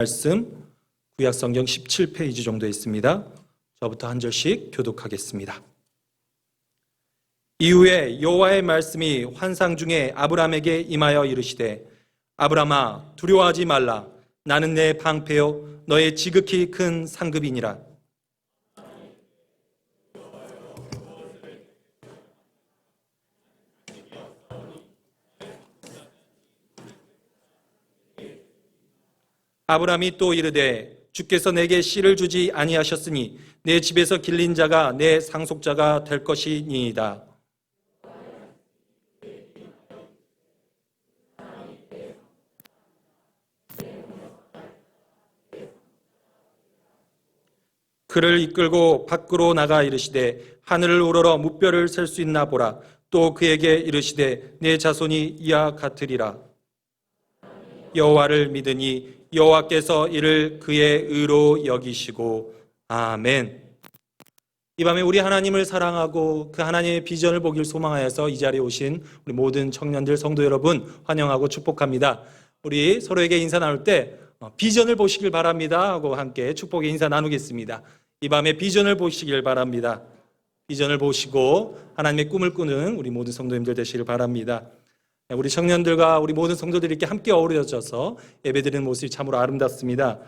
말씀 구약성경 17페이지 정도에 있습니다. 저부터 한 절씩 교독하겠습니다. 이후에 여호와의 말씀이 환상 중에 아브라함에게 임하여 이르시되 아브라함아 두려워하지 말라. 나는 내 방패요 너의 지극히 큰 상급이니라. 아브라함이 또 이르되 주께서 내게 씨를 주지 아니하셨으니 내 집에서 길린 자가 내 상속자가 될 것이니이다. 그를 이끌고 밖으로 나가 이르시되 하늘을 우러러 무뼈를 셀 수 있나 보라. 또 그에게 이르시되 내 자손이 이와 같으리라. 여호와를 믿으니 여호와께서 이를 그의 의로 여기시고 아멘. 이 밤에 우리 하나님을 사랑하고 그 하나님의 비전을 보길 소망하여서 이 자리에 오신 우리 모든 청년들 성도 여러분 환영하고 축복합니다. 우리 서로에게 인사 나눌 때 비전을 보시길 바랍니다 하고 함께 축복의 인사 나누겠습니다. 이 밤에 비전을 보시길 바랍니다. 비전을 보시고 하나님의 꿈을 꾸는 우리 모든 성도님들 되시길 바랍니다. 우리 청년들과 우리 모든 성도들이 이렇게 함께 어우러져서 예배드리는 모습이 참으로 아름답습니다.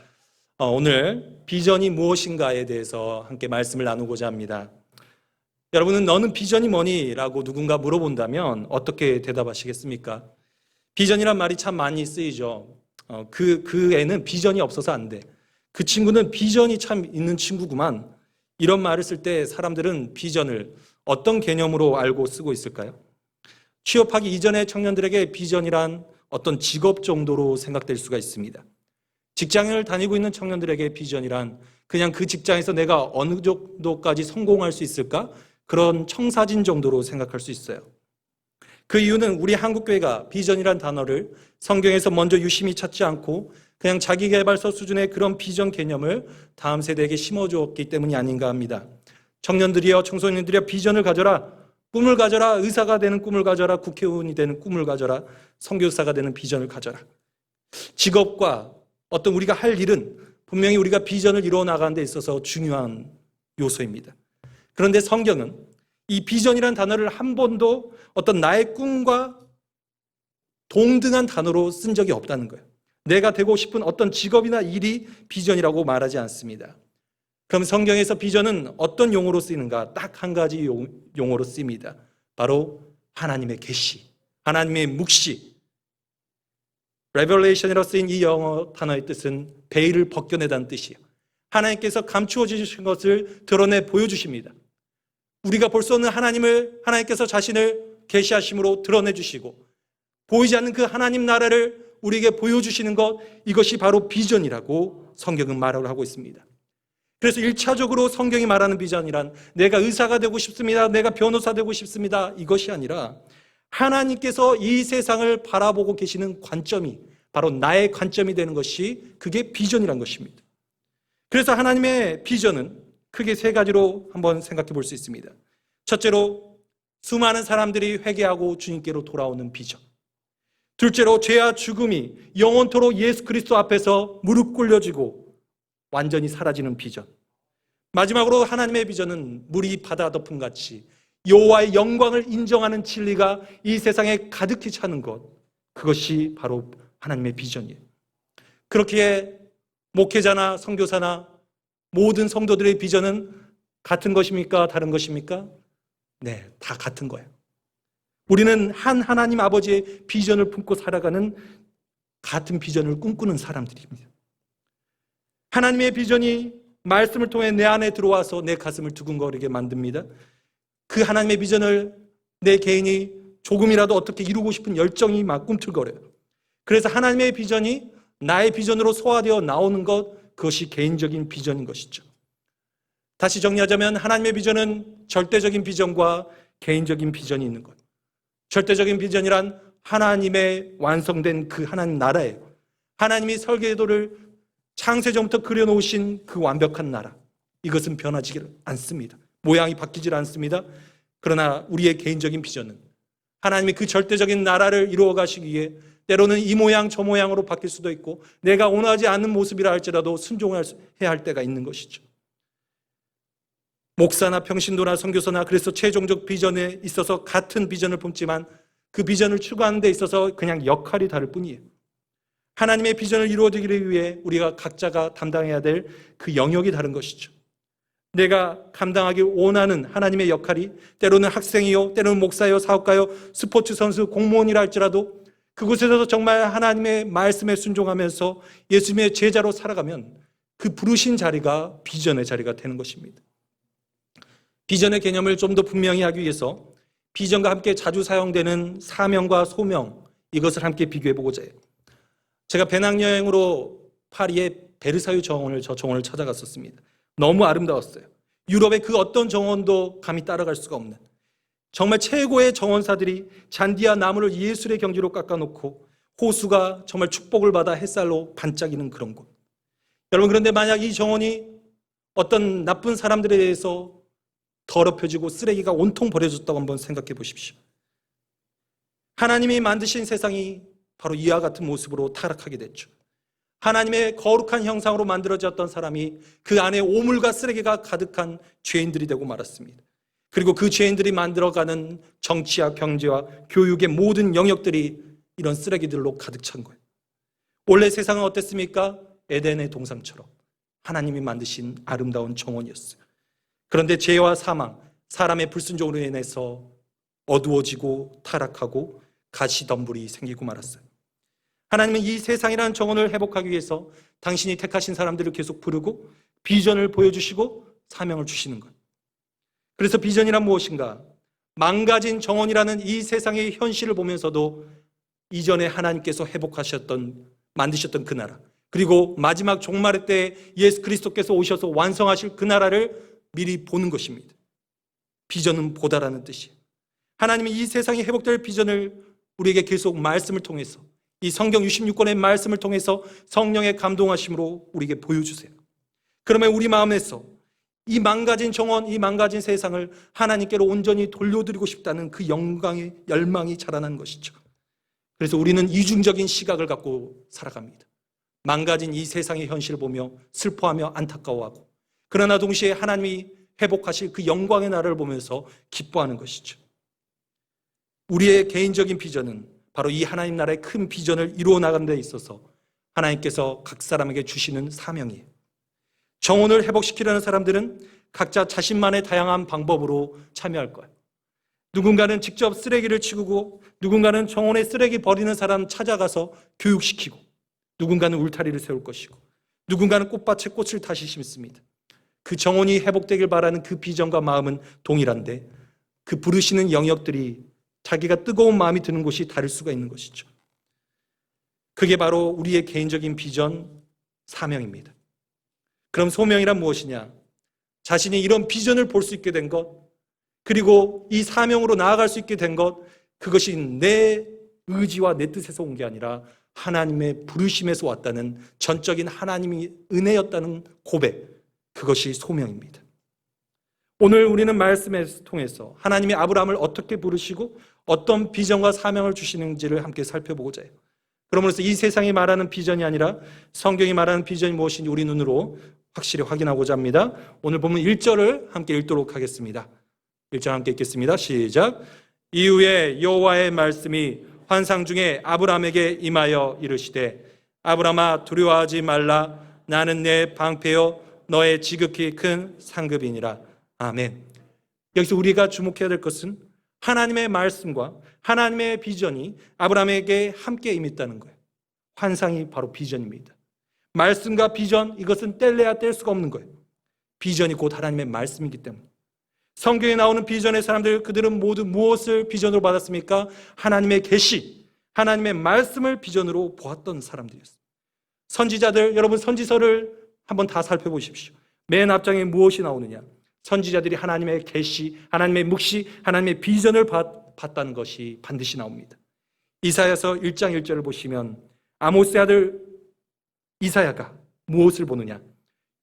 오늘 비전이 무엇인가에 대해서 함께 말씀을 나누고자 합니다. 여러분은 너는 비전이 뭐니? 라고 누군가 물어본다면 어떻게 대답하시겠습니까? 비전이란 말이 참 많이 쓰이죠. 그 애는 비전이 없어서 안 돼. 그 친구는 비전이 참 있는 친구구만. 이런 말을 쓸 때 사람들은 비전을 어떤 개념으로 알고 쓰고 있을까요? 취업하기 이전의 청년들에게 비전이란 어떤 직업 정도로 생각될 수가 있습니다. 직장을 다니고 있는 청년들에게 비전이란 그냥 그 직장에서 내가 어느 정도까지 성공할 수 있을까? 그런 청사진 정도로 생각할 수 있어요. 그 이유는 우리 한국교회가 비전이란 단어를 성경에서 먼저 유심히 찾지 않고 그냥 자기개발서 수준의 그런 비전 개념을 다음 세대에게 심어주었기 때문이 아닌가 합니다. 청년들이여 청소년들이여 비전을 가져라. 꿈을 가져라. 의사가 되는 꿈을 가져라. 국회의원이 되는 꿈을 가져라. 선교사가 되는 비전을 가져라. 직업과 어떤 우리가 할 일은 분명히 우리가 비전을 이루어 나가는 데 있어서 중요한 요소입니다. 그런데 성경은 이 비전이라는 단어를 한 번도 어떤 나의 꿈과 동등한 단어로 쓴 적이 없다는 거예요. 내가 되고 싶은 어떤 직업이나 일이 비전이라고 말하지 않습니다. 그럼 성경에서 비전은 어떤 용어로 쓰이는가? 딱 한 가지 용어로 쓰입니다. 바로 하나님의 계시, 하나님의 묵시. Revelation이라고 쓰인 이 영어 단어의 뜻은 베일을 벗겨내다는 뜻이에요. 하나님께서 감추어 주신 것을 드러내 보여주십니다. 우리가 볼 수 없는 하나님을 하나님께서 자신을 계시하심으로 드러내 주시고 보이지 않는 그 하나님 나라를 우리에게 보여주시는 것, 이것이 바로 비전이라고 성경은 말을 하고 있습니다. 그래서 1차적으로 성경이 말하는 비전이란 내가 의사가 되고 싶습니다. 내가 변호사 되고 싶습니다. 이것이 아니라 하나님께서 이 세상을 바라보고 계시는 관점이 바로 나의 관점이 되는 것이 그게 비전이란 것입니다. 그래서 하나님의 비전은 크게 세 가지로 한번 생각해 볼 수 있습니다. 첫째로 수많은 사람들이 회개하고 주님께로 돌아오는 비전. 둘째로 죄와 죽음이 영원토록 예수 그리스도 앞에서 무릎 꿇려지고 완전히 사라지는 비전. 마지막으로 하나님의 비전은 물이 바다 덮음같이 여호와의 영광을 인정하는 진리가 이 세상에 가득히 차는 것. 그것이 바로 하나님의 비전이에요. 그렇기에 목회자나 선교사나 모든 성도들의 비전은 같은 것입니까? 다른 것입니까? 네, 다 같은 거예요. 우리는 한 하나님 아버지의 비전을 품고 살아가는 같은 비전을 꿈꾸는 사람들입니다. 하나님의 비전이 말씀을 통해 내 안에 들어와서 내 가슴을 두근거리게 만듭니다. 그 하나님의 비전을 내 개인이 조금이라도 어떻게 이루고 싶은 열정이 막 꿈틀거려요. 그래서 하나님의 비전이 나의 비전으로 소화되어 나오는 것, 그것이 개인적인 비전인 것이죠. 다시 정리하자면 하나님의 비전은 절대적인 비전과 개인적인 비전이 있는 것. 절대적인 비전이란 하나님의 완성된 그 하나님 나라예요. 하나님이 설계도를 창세전부터 그려놓으신 그 완벽한 나라. 이것은 변하지 않습니다. 모양이 바뀌질 않습니다. 그러나 우리의 개인적인 비전은 하나님이 그 절대적인 나라를 이루어 가시기 위해 때로는 이 모양 저 모양으로 바뀔 수도 있고 내가 원하지 않는 모습이라 할지라도 순종해야 할 때가 있는 것이죠. 목사나 평신도나 선교사나 그래서 최종적 비전에 있어서 같은 비전을 품지만 그 비전을 추구하는 데 있어서 그냥 역할이 다를 뿐이에요. 하나님의 비전을 이루어지기 위해 우리가 각자가 담당해야 될 그 영역이 다른 것이죠. 내가 감당하기 원하는 하나님의 역할이 때로는 학생이요, 때로는 목사요, 사업가요, 스포츠 선수, 공무원이라 할지라도 그곳에서 정말 하나님의 말씀에 순종하면서 예수님의 제자로 살아가면 그 부르신 자리가 비전의 자리가 되는 것입니다. 비전의 개념을 좀 더 분명히 하기 위해서 비전과 함께 자주 사용되는 사명과 소명, 이것을 함께 비교해 보고자 해요. 제가 배낭여행으로 파리의 베르사유 정원을 찾아갔었습니다. 너무 아름다웠어요. 유럽의 그 어떤 정원도 감히 따라갈 수가 없는 정말 최고의 정원사들이 잔디와 나무를 예술의 경지로 깎아놓고 호수가 정말 축복을 받아 햇살로 반짝이는 그런 곳. 여러분, 그런데 만약 이 정원이 어떤 나쁜 사람들에 대해서 더럽혀지고 쓰레기가 온통 버려졌다고 한번 생각해 보십시오. 하나님이 만드신 세상이 바로 이와 같은 모습으로 타락하게 됐죠. 하나님의 거룩한 형상으로 만들어졌던 사람이 그 안에 오물과 쓰레기가 가득한 죄인들이 되고 말았습니다. 그리고 그 죄인들이 만들어가는 정치와 경제와 교육의 모든 영역들이 이런 쓰레기들로 가득 찬 거예요. 원래 세상은 어땠습니까? 에덴의 동상처럼 하나님이 만드신 아름다운 정원이었어요. 그런데 죄와 사망, 사람의 불순종으로 인해서 어두워지고 타락하고 가시덤불이 생기고 말았어요. 하나님은 이 세상이라는 정원을 회복하기 위해서 당신이 택하신 사람들을 계속 부르고 비전을 보여주시고 사명을 주시는 것. 그래서 비전이란 무엇인가? 망가진 정원이라는 이 세상의 현실을 보면서도 이전에 하나님께서 만드셨던 그 나라, 그리고 마지막 종말의 때 예수 그리스도께서 오셔서 완성하실 그 나라를 미리 보는 것입니다. 비전은 보다라는 뜻이에요. 하나님이 이 세상이 회복될 비전을 우리에게 계속 말씀을 통해서 이 성경 66권의 말씀을 통해서 성령의 감동하심으로 우리에게 보여주세요. 그러면 우리 마음에서 이 망가진 정원, 이 망가진 세상을 하나님께로 온전히 돌려드리고 싶다는 그 영광의 열망이 자라난 것이죠. 그래서 우리는 이중적인 시각을 갖고 살아갑니다. 망가진 이 세상의 현실을 보며 슬퍼하며 안타까워하고, 그러나 동시에 하나님이 회복하실 그 영광의 나라를 보면서 기뻐하는 것이죠. 우리의 개인적인 비전은 바로 이 하나님 나라의 큰 비전을 이루어 나가는 데 있어서 하나님께서 각 사람에게 주시는 사명이에요. 정원을 회복시키려는 사람들은 각자 자신만의 다양한 방법으로 참여할 거예요. 누군가는 직접 쓰레기를 치우고, 누군가는 정원에 쓰레기 버리는 사람 찾아가서 교육시키고, 누군가는 울타리를 세울 것이고, 누군가는 꽃밭에 꽃을 다시 심습니다. 그 정원이 회복되길 바라는 그 비전과 마음은 동일한데 그 부르시는 영역들이 자기가 뜨거운 마음이 드는 곳이 다를 수가 있는 것이죠. 그게 바로 우리의 개인적인 비전, 사명입니다. 그럼 소명이란 무엇이냐? 자신이 이런 비전을 볼 수 있게 된 것, 그리고 이 사명으로 나아갈 수 있게 된 것, 그것이 내 의지와 내 뜻에서 온 게 아니라 하나님의 부르심에서 왔다는 전적인 하나님의 은혜였다는 고백, 그것이 소명입니다. 오늘 우리는 말씀을 통해서 하나님이 아브라함을 어떻게 부르시고 어떤 비전과 사명을 주시는지를 함께 살펴보고자 해요. 그러므로서 이 세상이 말하는 비전이 아니라 성경이 말하는 비전이 무엇인지 우리 눈으로 확실히 확인하고자 합니다. 오늘 보면 1절을 함께 읽도록 하겠습니다. 1절 함께 읽겠습니다. 시작. 이후에 여호와의 말씀이 환상 중에 아브라함에게 임하여 이르시되 아브라함아 두려워하지 말라. 나는 내 방패요 너의 지극히 큰 상급이니라. 아멘. 여기서 우리가 주목해야 될 것은 하나님의 말씀과 하나님의 비전이 아브라함에게 함께 임했다는 거예요. 환상이 바로 비전입니다. 말씀과 비전, 이것은 뗄래야 뗄 수가 없는 거예요. 비전이 곧 하나님의 말씀이기 때문에. 성경에 나오는 비전의 사람들, 그들은 모두 무엇을 비전으로 받았습니까? 하나님의 계시, 하나님의 말씀을 비전으로 보았던 사람들이었어요. 선지자들, 여러분 선지서를 한번 다 살펴보십시오. 맨 앞장에 무엇이 나오느냐? 선지자들이 하나님의 계시, 하나님의 묵시, 하나님의 비전을 봤다는 것이 반드시 나옵니다. 이사야서 1장 1절을 보시면 아모스의 아들 이사야가 무엇을 보느냐?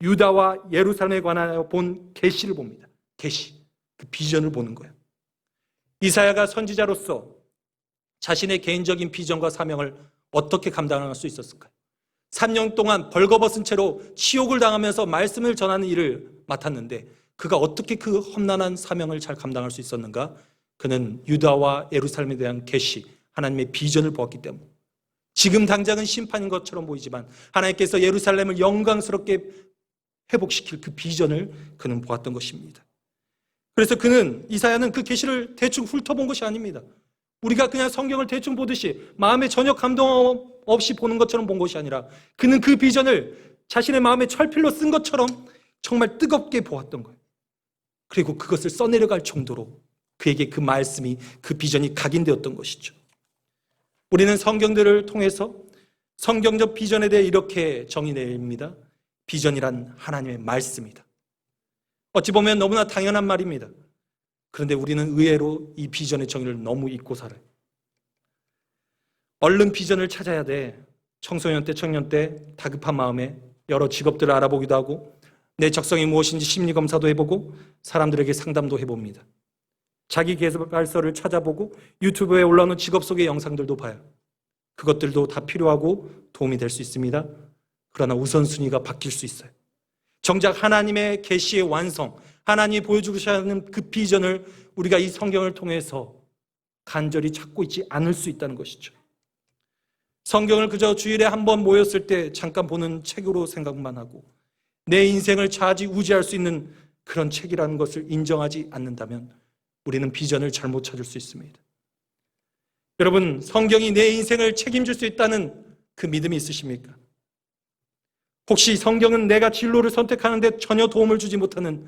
유다와 예루살렘에 관하여 본 계시를 봅니다. 계시, 그 비전을 보는 거예요. 이사야가 선지자로서 자신의 개인적인 비전과 사명을 어떻게 감당할 수 있었을까요? 3년 동안 벌거벗은 채로 치욕을 당하면서 말씀을 전하는 일을 맡았는데 그가 어떻게 그 험난한 사명을 잘 감당할 수 있었는가? 그는 유다와 예루살렘에 대한 계시, 하나님의 비전을 보았기 때문에 지금 당장은 심판인 것처럼 보이지만 하나님께서 예루살렘을 영광스럽게 회복시킬 그 비전을 그는 보았던 것입니다. 그래서 이사야는 그 계시를 대충 훑어본 것이 아닙니다. 우리가 그냥 성경을 대충 보듯이 마음에 전혀 감동 없이 보는 것처럼 본 것이 아니라 그는 그 비전을 자신의 마음에 철필로 쓴 것처럼 정말 뜨겁게 보았던 거예요. 그리고 그것을 써내려갈 정도로 그에게 그 말씀이, 그 비전이 각인되었던 것이죠. 우리는 성경들을 통해서 성경적 비전에 대해 이렇게 정의내립니다. 비전이란 하나님의 말씀이다. 어찌 보면 너무나 당연한 말입니다. 그런데 우리는 의외로 이 비전의 정의를 너무 잊고 살아요. 얼른 비전을 찾아야 돼. 청소년 때, 청년 때 다급한 마음에 여러 직업들을 알아보기도 하고 내 적성이 무엇인지 심리검사도 해보고 사람들에게 상담도 해봅니다. 자기 개발서를 찾아보고 유튜브에 올라오는 직업 소개 영상들도 봐요. 그것들도 다 필요하고 도움이 될 수 있습니다. 그러나 우선순위가 바뀔 수 있어요. 정작 하나님의 계시의 완성, 하나님이 보여주고자 하는 그 비전을 우리가 이 성경을 통해서 간절히 찾고 있지 않을 수 있다는 것이죠. 성경을 그저 주일에 한 번 모였을 때 잠깐 보는 책으로 생각만 하고 내 인생을 좌지우지할 수 있는 그런 책이라는 것을 인정하지 않는다면 우리는 비전을 잘못 찾을 수 있습니다. 여러분, 성경이 내 인생을 책임질 수 있다는 그 믿음이 있으십니까? 혹시 성경은 내가 진로를 선택하는데 전혀 도움을 주지 못하는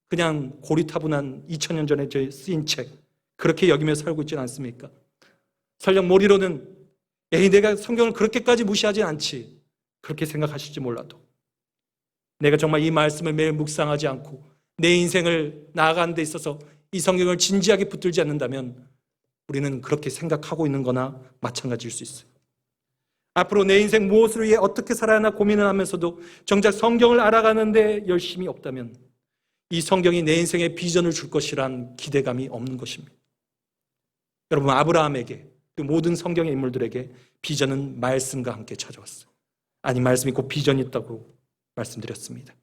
그냥 고리타분한 2000년 전에 쓰인 책, 그렇게 여기며 살고 있지는 않습니까? 설령 머리로는 내가 성경을 그렇게까지 무시하진 않지, 그렇게 생각하실지 몰라도 내가 정말 이 말씀을 매일 묵상하지 않고 내 인생을 나아가는 데 있어서 이 성경을 진지하게 붙들지 않는다면 우리는 그렇게 생각하고 있는 거나 마찬가지일 수 있어요. 앞으로 내 인생 무엇을 위해 어떻게 살아야 하나 고민을 하면서도 정작 성경을 알아가는데 열심이 없다면 이 성경이 내 인생에 비전을 줄 것이란 기대감이 없는 것입니다. 여러분, 아브라함에게 그 모든 성경의 인물들에게 비전은 말씀과 함께 찾아왔어요. 아니, 말씀이 곧 비전이 있다고 말씀드렸습니다.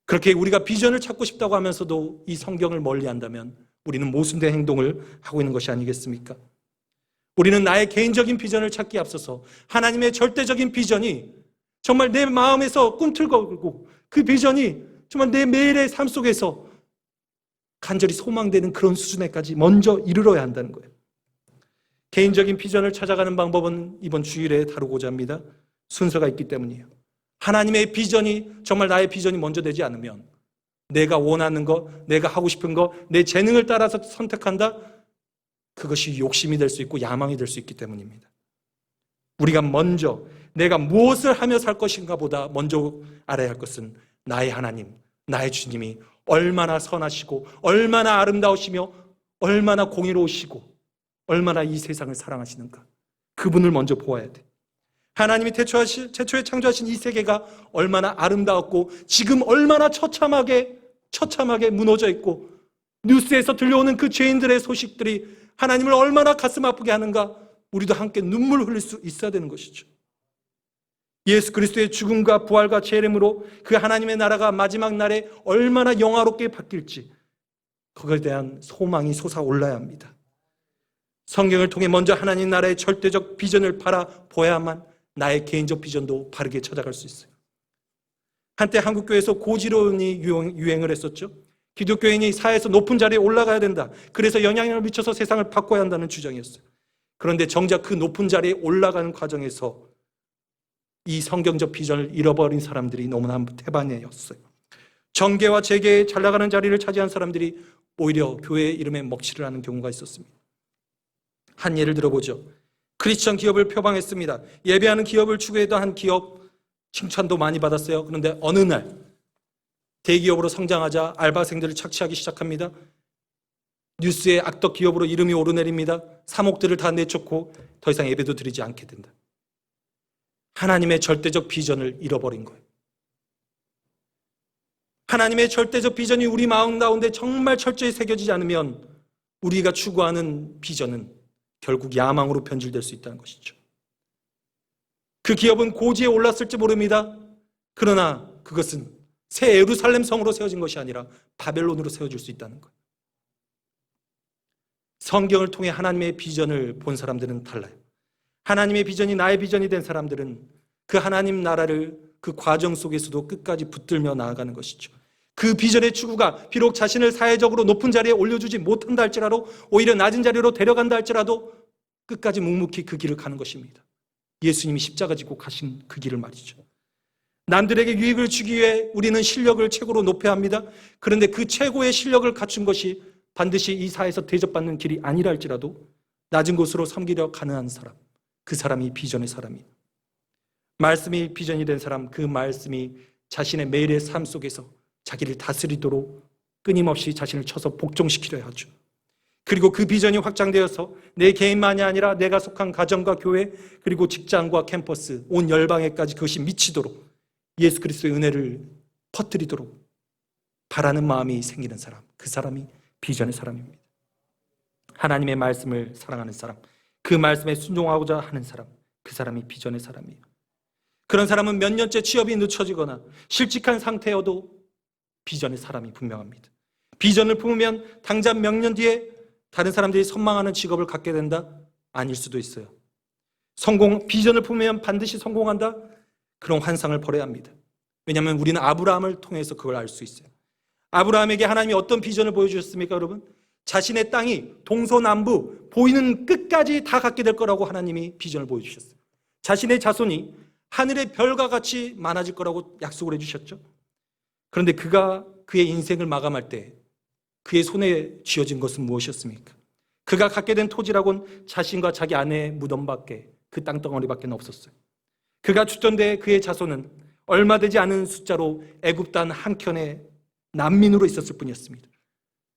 그렇게 우리가 비전을 찾고 싶다고 하면서도 이 성경을 멀리한다면 우리는 모순된 행동을 하고 있는 것이 아니겠습니까? 우리는 나의 개인적인 비전을 찾기에 앞서서 하나님의 절대적인 비전이 정말 내 마음에서 꿈틀거리고 그 비전이 정말 내 매일의 삶 속에서 간절히 소망되는 그런 수준에까지 먼저 이르러야 한다는 거예요. 개인적인 비전을 찾아가는 방법은 이번 주일에 다루고자 합니다. 순서가 있기 때문이에요. 하나님의 비전이 정말 나의 비전이 먼저 되지 않으면 내가 원하는 거, 내가 하고 싶은 거, 내 재능을 따라서 선택한다? 그것이 욕심이 될 수 있고 야망이 될 수 있기 때문입니다. 우리가 먼저 내가 무엇을 하며 살 것인가 보다 먼저 알아야 할 것은 나의 하나님, 나의 주님이 얼마나 선하시고 얼마나 아름다우시며 얼마나 공의로우시고 얼마나 이 세상을 사랑하시는가, 그분을 먼저 보아야 돼. 하나님이 최초에 창조하신 이 세계가 얼마나 아름다웠고 지금 얼마나 처참하게 무너져 있고 뉴스에서 들려오는 그 죄인들의 소식들이 하나님을 얼마나 가슴 아프게 하는가, 우리도 함께 눈물을 흘릴 수 있어야 되는 것이죠. 예수 그리스도의 죽음과 부활과 재림으로 그 하나님의 나라가 마지막 날에 얼마나 영화롭게 바뀔지 그것에 대한 소망이 솟아올라야 합니다. 성경을 통해 먼저 하나님 나라의 절대적 비전을 바라보야만 나의 개인적 비전도 바르게 찾아갈 수 있어요. 한때 한국교회에서 고지론이 유행을 했었죠. 기독교인이 사회에서 높은 자리에 올라가야 된다. 그래서 영향력을 미쳐서 세상을 바꿔야 한다는 주장이었어요. 그런데 정작 그 높은 자리에 올라가는 과정에서 이 성경적 비전을 잃어버린 사람들이 너무나 태반이었어요. 정계와 재계에 잘 나가는 자리를 차지한 사람들이 오히려 교회의 이름에 먹칠을 하는 경우가 있었습니다. 한 예를 들어보죠. 크리스천 기업을 표방했습니다. 예배하는 기업을 추구했던 한 기업, 칭찬도 많이 받았어요. 그런데 어느 날 대기업으로 성장하자 알바생들을 착취하기 시작합니다. 뉴스에 악덕 기업으로 이름이 오르내립니다. 3억들을 다 내쫓고 더 이상 예배도 드리지 않게 된다. 하나님의 절대적 비전을 잃어버린 거예요. 하나님의 절대적 비전이 우리 마음 가운데 정말 철저히 새겨지지 않으면 우리가 추구하는 비전은 결국 야망으로 변질될 수 있다는 것이죠. 그 기업은 고지에 올랐을지 모릅니다. 그러나 그것은 새 예루살렘 성으로 세워진 것이 아니라 바벨론으로 세워질 수 있다는 거예요. 성경을 통해 하나님의 비전을 본 사람들은 달라요. 하나님의 비전이 나의 비전이 된 사람들은 그 하나님 나라를 그 과정 속에서도 끝까지 붙들며 나아가는 것이죠. 그 비전의 추구가 비록 자신을 사회적으로 높은 자리에 올려주지 못한다 할지라도, 오히려 낮은 자리로 데려간다 할지라도 끝까지 묵묵히 그 길을 가는 것입니다. 예수님이 십자가 지고 가신 그 길을 말이죠. 남들에게 유익을 주기 위해 우리는 실력을 최고로 높여야 합니다. 그런데 그 최고의 실력을 갖춘 것이 반드시 이 사회에서 대접받는 길이 아니라 할지라도 낮은 곳으로 섬기려 가능한 사람, 그 사람이 비전의 사람이에요. 말씀이 비전이 된 사람, 그 말씀이 자신의 매일의 삶 속에서 자기를 다스리도록 끊임없이 자신을 쳐서 복종시키려 하죠. 그리고 그 비전이 확장되어서 내 개인만이 아니라 내가 속한 가정과 교회, 그리고 직장과 캠퍼스, 온 열방에까지 그것이 미치도록 예수 그리스도의 은혜를 퍼뜨리도록 바라는 마음이 생기는 사람, 그 사람이 비전의 사람입니다. 하나님의 말씀을 사랑하는 사람, 그 말씀에 순종하고자 하는 사람, 그 사람이 비전의 사람이에요. 그런 사람은 몇 년째 취업이 늦춰지거나 실직한 상태여도 비전의 사람이 분명합니다. 비전을 품으면 당장 몇 년 뒤에 다른 사람들이 선망하는 직업을 갖게 된다? 아닐 수도 있어요. 비전을 품으면 반드시 성공한다? 그런 환상을 버려야 합니다. 왜냐하면 우리는 아브라함을 통해서 그걸 알 수 있어요. 아브라함에게 하나님이 어떤 비전을 보여주셨습니까, 여러분? 자신의 땅이 동서남북 보이는 끝까지 다 갖게 될 거라고 하나님이 비전을 보여주셨어요. 자신의 자손이 하늘의 별과 같이 많아질 거라고 약속을 해주셨죠. 그런데 그가 그의 인생을 마감할 때 그의 손에 쥐어진 것은 무엇이었습니까? 그가 갖게 된 토지라고는 자신과 자기 아내의 무덤밖에, 그 땅덩어리밖에 없었어요. 그가 추천돼 그의 자손은 얼마 되지 않은 숫자로 애굽 땅 한켠에 난민으로 있었을 뿐이었습니다.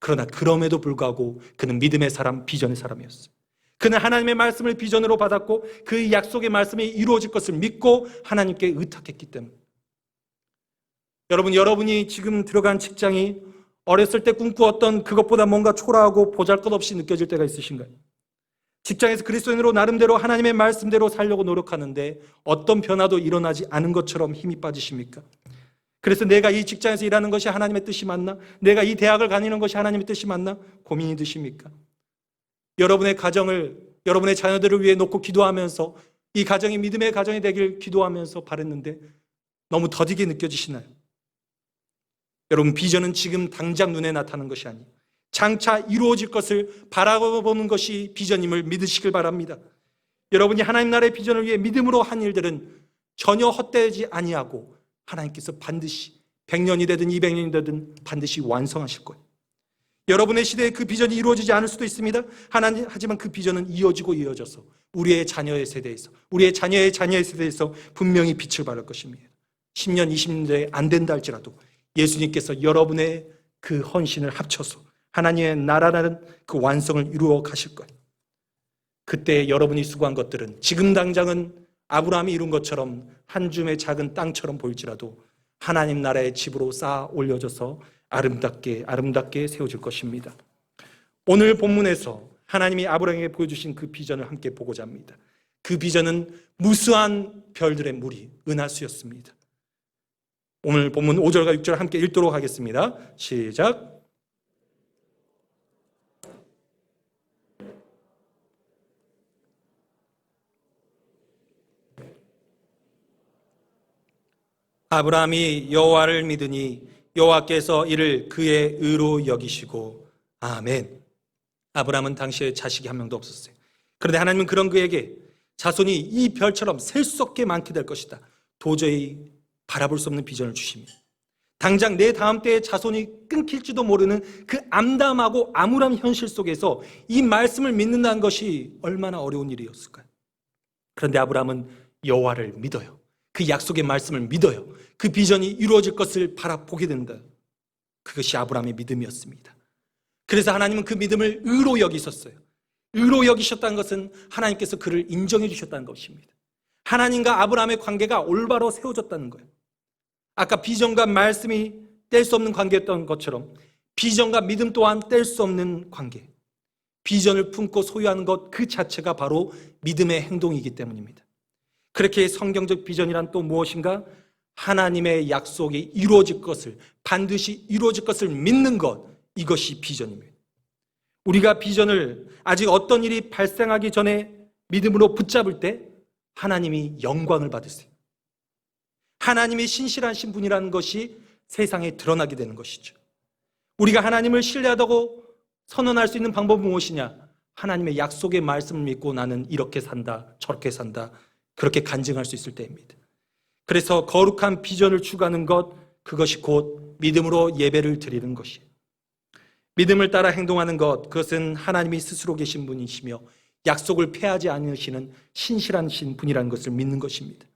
그러나 그럼에도 불구하고 그는 믿음의 사람, 비전의 사람이었어요. 그는 하나님의 말씀을 비전으로 받았고 그 약속의 말씀이 이루어질 것을 믿고 하나님께 의탁했기 때문에. 여러분이 지금 들어간 직장이 어렸을 때 꿈꾸었던 그것보다 뭔가 초라하고 보잘것없이 느껴질 때가 있으신가요? 직장에서 그리스도인으로 나름대로 하나님의 말씀대로 살려고 노력하는데 어떤 변화도 일어나지 않은 것처럼 힘이 빠지십니까? 그래서 내가 이 직장에서 일하는 것이 하나님의 뜻이 맞나? 내가 이 대학을 다니는 것이 하나님의 뜻이 맞나? 고민이 드십니까? 여러분의 가정을, 여러분의 자녀들을 위해 놓고 기도하면서 이 가정이 믿음의 가정이 되길 기도하면서 바랬는데 너무 더디게 느껴지시나요? 여러분, 비전은 지금 당장 눈에 나타나는 것이 아니에요. 장차 이루어질 것을 바라보는 것이 비전임을 믿으시길 바랍니다. 여러분이 하나님 나라의 비전을 위해 믿음으로 한 일들은 전혀 헛되지 아니하고 하나님께서 반드시 100년이 되든 200년이 되든 반드시 완성하실 거예요. 여러분의 시대에 그 비전이 이루어지지 않을 수도 있습니다. 하지만 그 비전은 이어져서 우리의 자녀의 세대에서, 우리의 자녀의 자녀의 세대에서 분명히 빛을 발할 것입니다. 10년, 20년 내에 안 된다 할지라도 예수님께서 여러분의 그 헌신을 합쳐서 하나님의 나라라는 그 완성을 이루어 가실 거예요. 그때 여러분이 수고한 것들은 지금 당장은 아브라함이 이룬 것처럼 한 줌의 작은 땅처럼 보일지라도 하나님 나라의 집으로 쌓아 올려져서 아름답게 세워질 것입니다. 오늘 본문에서 하나님이 아브라함에게 보여주신 그 비전을 함께 보고자 합니다. 그 비전은 무수한 별들의 무리, 은하수였습니다. 오늘 본문 5절과 6절 함께 읽도록 하겠습니다. 시작. 아브라함이 여호와를 믿으니 여호와께서 이를 그의 의로 여기시고. 아멘. 아브라함은 당시에 자식이 한 명도 없었어요. 그런데 하나님은 그런 그에게 자손이 이 별처럼 셀 수 없게 많게 될 것이다, 도저히 바라볼 수 없는 비전을 주십니다. 당장 내 다음 때의 자손이 끊길지도 모르는 그 암담하고 암울한 현실 속에서 이 말씀을 믿는다는 것이 얼마나 어려운 일이었을까요? 그런데 아브라함은 여호와를 믿어요. 그 약속의 말씀을 믿어요. 그 비전이 이루어질 것을 바라보게 된다. 그것이 아브라함의 믿음이었습니다. 그래서 하나님은 그 믿음을 의로 여기셨어요. 의로 여기셨다는 것은 하나님께서 그를 인정해 주셨다는 것입니다. 하나님과 아브라함의 관계가 올바로 세워졌다는 거예요. 아까 비전과 말씀이 뗄 수 없는 관계였던 것처럼 비전과 믿음 또한 뗄 수 없는 관계. 비전을 품고 소유하는 것 그 자체가 바로 믿음의 행동이기 때문입니다. 그렇게 성경적 비전이란 또 무엇인가? 하나님의 약속이 이루어질 것을, 반드시 이루어질 것을 믿는 것, 이것이 비전입니다. 우리가 비전을 아직 어떤 일이 발생하기 전에 믿음으로 붙잡을 때 하나님이 영광을 받으세요. 하나님이 신실하신 분이라는 것이 세상에 드러나게 되는 것이죠. 우리가 하나님을 신뢰하다고 선언할 수 있는 방법은 무엇이냐? 하나님의 약속의 말씀을 믿고 나는 이렇게 산다, 저렇게 산다, 그렇게 간증할 수 있을 때입니다. 그래서 거룩한 비전을 추구하는 것, 그것이 곧 믿음으로 예배를 드리는 것이에요. 믿음을 따라 행동하는 것, 그것은 하나님이 스스로 계신 분이시며 약속을 폐하지 않으시는 신실한 분이라는 것을 믿는 것입니다.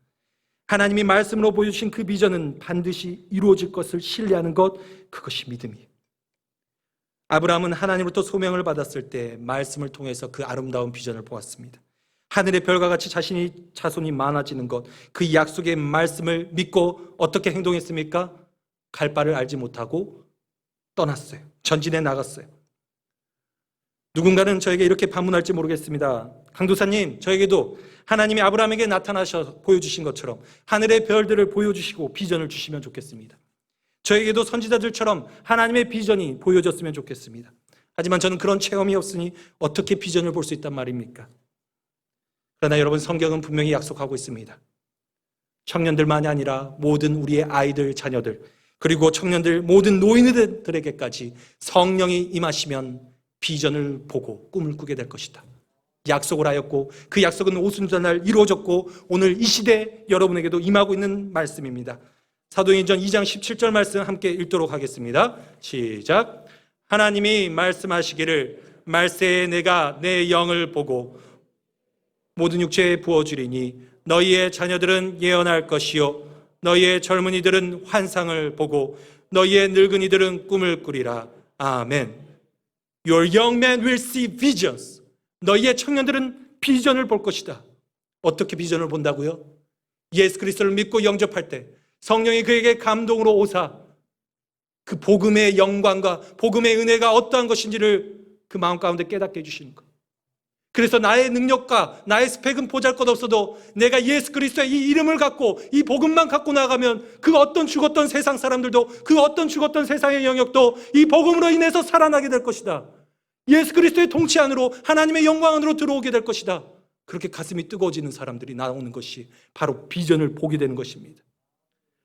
하나님이 말씀으로 보여주신 그 비전은 반드시 이루어질 것을 신뢰하는 것, 그것이 믿음이에요. 아브라함은 하나님으로부터 소명을 받았을 때 말씀을 통해서 그 아름다운 비전을 보았습니다. 하늘의 별과 같이 자손이 많아지는 것, 그 약속의 말씀을 믿고 어떻게 행동했습니까? 갈 바를 알지 못하고 떠났어요. 전진해 나갔어요. 누군가는 저에게 이렇게 반문할지 모르겠습니다. 강도사님, 저에게도 하나님이 아브라함에게 나타나셔 보여주신 것처럼 하늘의 별들을 보여주시고 비전을 주시면 좋겠습니다. 저에게도 선지자들처럼 하나님의 비전이 보여졌으면 좋겠습니다. 하지만 저는 그런 체험이 없으니 어떻게 비전을 볼 수 있단 말입니까? 그러나 여러분, 성경은 분명히 약속하고 있습니다. 청년들만이 아니라 모든 우리의 아이들, 자녀들, 그리고 청년들, 모든 노인들에게까지 성령이 임하시면 비전을 보고 꿈을 꾸게 될 것이다. 약속을 하였고 그 약속은 오순절날 이루어졌고 오늘 이 시대 여러분에게도 임하고 있는 말씀입니다. 사도행전 2장 17절 말씀 함께 읽도록 하겠습니다. 시작. 하나님이 말씀하시기를 말세에 내가 내 영을 보고 모든 육체에 부어주리니 너희의 자녀들은 예언할 것이요 너희의 젊은이들은 환상을 보고 너희의 늙은이들은 꿈을 꾸리라. 아멘. Your young men will see visions. 너희의 청년들은 비전을 볼 것이다. 어떻게 비전을 본다고요? 예수 그리스도를 믿고 영접할 때 성령이 그에게 감동으로 오사 그 복음의 영광과 복음의 은혜가 어떠한 것인지를 그 마음 가운데 깨닫게 해주시는 것. 그래서 나의 능력과 나의 스펙은 보잘것없어도 내가 예수 그리스도의 이 이름을 갖고 이 복음만 갖고 나가면 그 어떤 죽었던 세상 사람들도 그 어떤 죽었던 세상의 영역도 이 복음으로 인해서 살아나게 될 것이다. 예수 그리스도의 통치 안으로 하나님의 영광 안으로 들어오게 될 것이다. 그렇게 가슴이 뜨거워지는 사람들이 나오는 것이 바로 비전을 보게 되는 것입니다.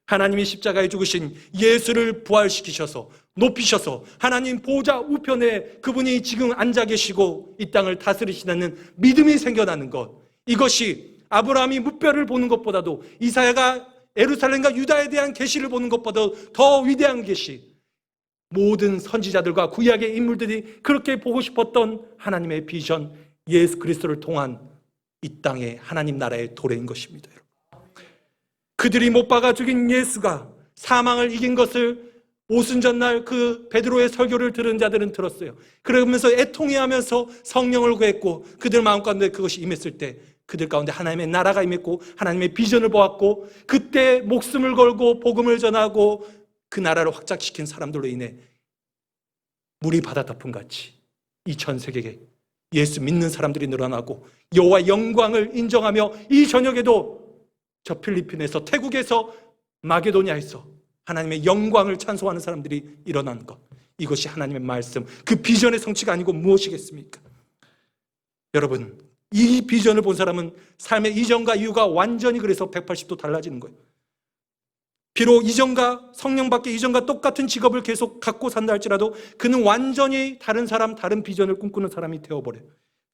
하나님이 십자가에 죽으신 예수를 부활시키셔서 높이셔서 하나님 보좌 우편에 그분이 지금 앉아 계시고 이 땅을 다스리시는 믿음이 생겨나는 것, 이것이 아브라함이 무뼈를 보는 것보다도 이사야가 예루살렘과 유다에 대한 계시를 보는 것보다도 더 위대한 계시, 모든 선지자들과 구약의 인물들이 그렇게 보고 싶었던 하나님의 비전, 예수 그리스도를 통한 이 땅의 하나님 나라의 도래인 것입니다. 그들이 못 박아 죽인 예수가 사망을 이긴 것을 오순절날 그 베드로의 설교를 들은 자들은 들었어요. 그러면서 애통해하면서 성령을 구했고 그들 마음 가운데 그것이 임했을 때 그들 가운데 하나님의 나라가 임했고 하나님의 비전을 보았고 그때 목숨을 걸고 복음을 전하고 그 나라를 확장시킨 사람들로 인해 물이 바다 덮음같이 이 전 세계에 예수 믿는 사람들이 늘어나고 여호와의 영광을 인정하며 이 저녁에도 저 필리핀에서 태국에서 마게도냐에서 하나님의 영광을 찬송하는 사람들이 일어나는 것, 이것이 하나님의 말씀, 그 비전의 성취가 아니고 무엇이겠습니까? 여러분, 이 비전을 본 사람은 삶의 이전과 이후가 완전히 그래서 180도 달라지는 거예요. 비록 이전과 성령밖에 이전과 똑같은 직업을 계속 갖고 산다 할지라도 그는 완전히 다른 사람, 다른 비전을 꿈꾸는 사람이 되어버려요.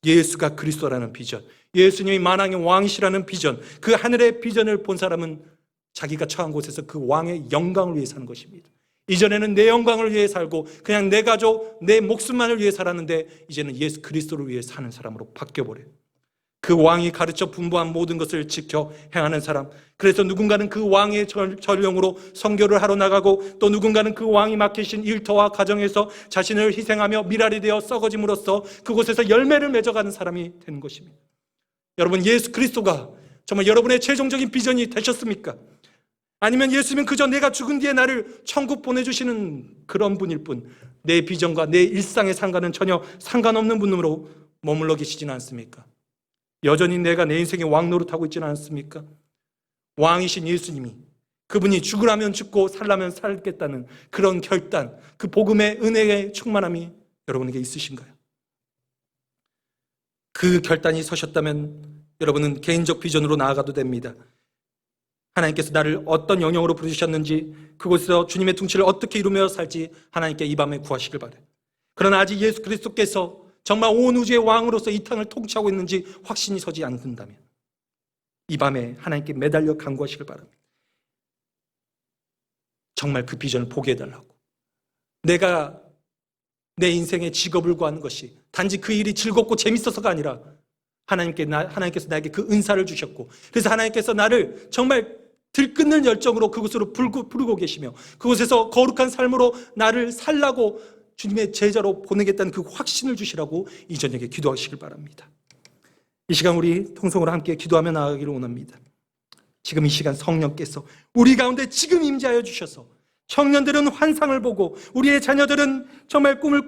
예수가 그리스도라는 비전, 예수님이 만왕의 왕이시라는 비전, 그 하늘의 비전을 본 사람은 자기가 처한 곳에서 그 왕의 영광을 위해 사는 것입니다. 이전에는 내 영광을 위해 살고 그냥 내 가족, 내 목숨만을 위해 살았는데 이제는 예수 그리스도를 위해 사는 사람으로 바뀌어버려요. 그 왕이 가르쳐 분부한 모든 것을 지켜 행하는 사람, 그래서 누군가는 그 왕의 전령으로 선교를 하러 나가고 또 누군가는 그 왕이 맡기신 일터와 가정에서 자신을 희생하며 미랄이 되어 썩어짐으로써 그곳에서 열매를 맺어가는 사람이 되는 것입니다. 여러분, 예수 그리스도가 정말 여러분의 최종적인 비전이 되셨습니까? 아니면 예수님은 그저 내가 죽은 뒤에 나를 천국 보내주시는 그런 분일 뿐 내 비전과 내 일상의 상관은 전혀 상관없는 분으로 머물러 계시지는 않습니까? 여전히 내가 내 인생의 왕 노릇하고 있지는 않습니까? 왕이신 예수님이 그분이 죽으라면 죽고 살라면 살겠다는 그런 결단, 그 복음의 은혜의 충만함이 여러분에게 있으신가요? 그 결단이 서셨다면 여러분은 개인적 비전으로 나아가도 됩니다. 하나님께서 나를 어떤 영역으로 부르셨는지, 그곳에서 주님의 통치를 어떻게 이루며 살지 하나님께 이 밤에 구하시길 바라요. 그러나 아직 예수 그리스도께서 정말 온 우주의 왕으로서 이 땅을 통치하고 있는지 확신이 서지 않는다면 이 밤에 하나님께 매달려 간구하시길 바랍니다. 정말 그 비전을 보게 해달라고. 내가 내 인생의 직업을 구하는 것이 단지 그 일이 즐겁고 재밌어서가 아니라 하나님께서 나에게 그 은사를 주셨고, 그래서 하나님께서 나를 정말 들끓는 열정으로 그곳으로 부르고 계시며 그곳에서 거룩한 삶으로 나를 살라고 주님의 제자로 보내겠다는 그 확신을 주시라고 이 저녁에 기도하시길 바랍니다. 이 시간 우리 통성으로 함께 기도하며 나아가기를 원합니다. 지금 이 시간 성령께서 우리 가운데 지금 임재하여 주셔서 청년들은 환상을 보고 우리의 자녀들은 정말 꿈을